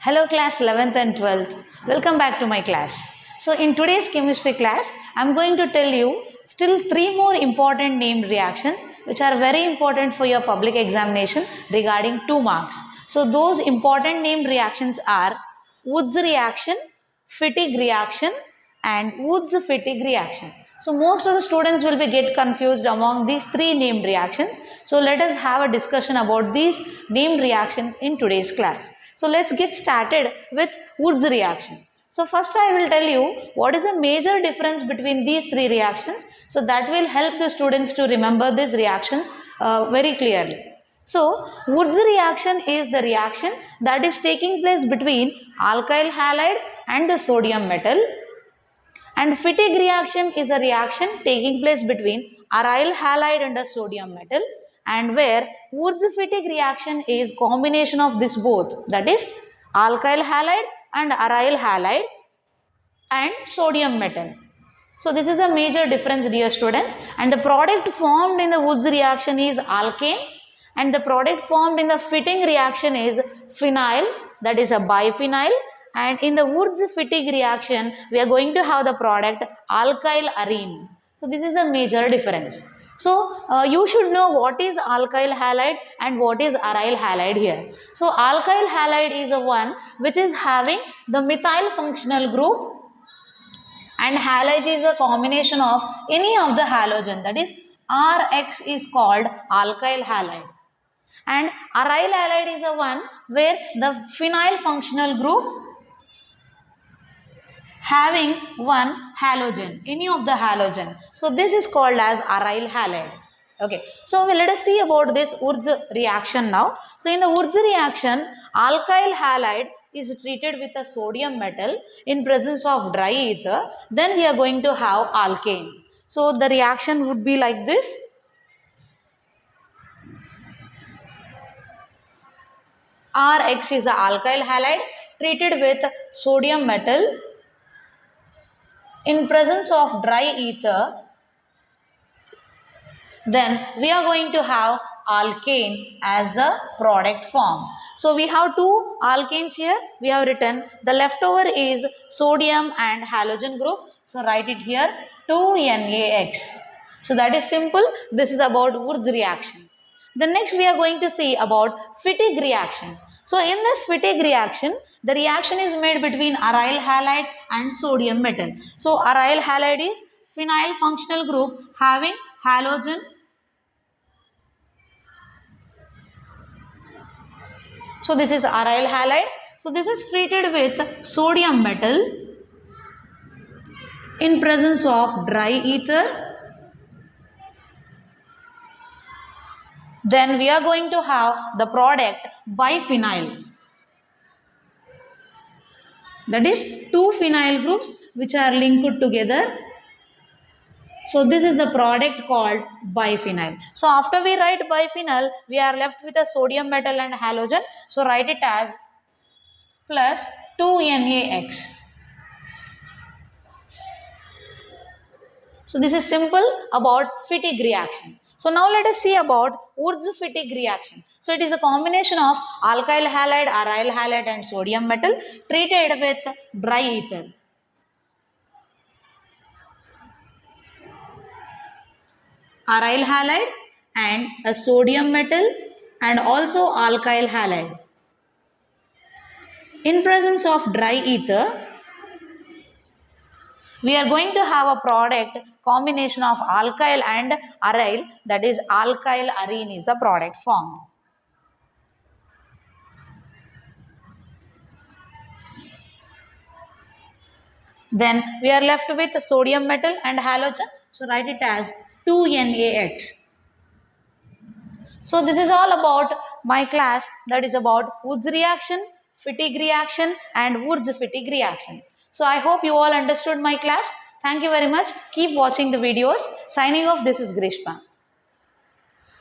Hello class 11th and 12th. Welcome back to my class. So in today's chemistry class, I am going to tell you still 3 more important named reactions which are very important for your public examination regarding 2 marks. So those important named reactions are Woods reaction, Fittig reaction and Woods-Fittig reaction. So most of the students will be get confused among these 3 named reactions. So let us have a discussion about these named reactions in today's class. So let's get started with Woods reaction. So first I will tell you what is the major difference between these 3 reactions. So that will help the students to remember these reactions very clearly. So Woods reaction is the reaction that is taking place between alkyl halide and the sodium metal, and Fittig reaction is a reaction taking place between aryl halide and a sodium metal, and where Woods-Fittig reaction is combination of this both, that is alkyl halide and aryl halide and sodium metal. So this is a major difference, dear students, and the product formed in the Woods reaction is alkane and the product formed in the Fittig reaction is phenyl, that is a biphenyl, and in the Woods-Fittig reaction we are going to have the product alkyl arene. So this is a major difference. So you should know what is alkyl halide and what is aryl halide here. So alkyl halide is a one which is having the methyl functional group, and halide is a combination of any of the halogen, that is Rx is called alkyl halide, and aryl halide is a one where the phenyl functional group having one halogen, any of the halogen. So this is called as aryl halide. Okay, so let us see about this Woods reaction now. So in the Woods reaction, alkyl halide is treated with a sodium metal in presence of dry ether. Then we are going to have alkane. So the reaction would be like this. Rx is the alkyl halide treated with sodium metal in presence of dry ether. Then we are going to have alkane as the product form. So we have 2 alkanes here. We have written the leftover is sodium and halogen group. So write it here 2NaX. So that is simple. This is about Woods reaction. The next we are going to see about Fittig reaction. So in this Fittig reaction, the reaction is made between aryl halide and sodium metal. So aryl halide is phenyl functional group having halogen. So this is aryl halide. So this is treated with sodium metal in presence of dry ether. Then we are going to have the product biphenyl. That is 2 phenyl groups which are linked together. So this is the product called biphenyl. So after we write biphenyl, we are left with a sodium metal and halogen. So write it as plus 2NaX. So this is simple about Fittig reaction. So now let us see about Woods-Fittig reaction. So it is a combination of alkyl halide, aryl halide and sodium metal treated with dry ether. Aryl halide and a sodium metal and also alkyl halide. In presence of dry ether, we are going to have a product combination of alkyl and aryl, that is alkyl arene is the product formed. Then we are left with sodium metal and halogen. So write it as 2NaX. So this is all about my class, that is about Woods reaction, Fittig reaction and Woods-Fittig reaction. So I hope you all understood my class. Thank you very much. Keep watching the videos. Signing off, this is Grishma.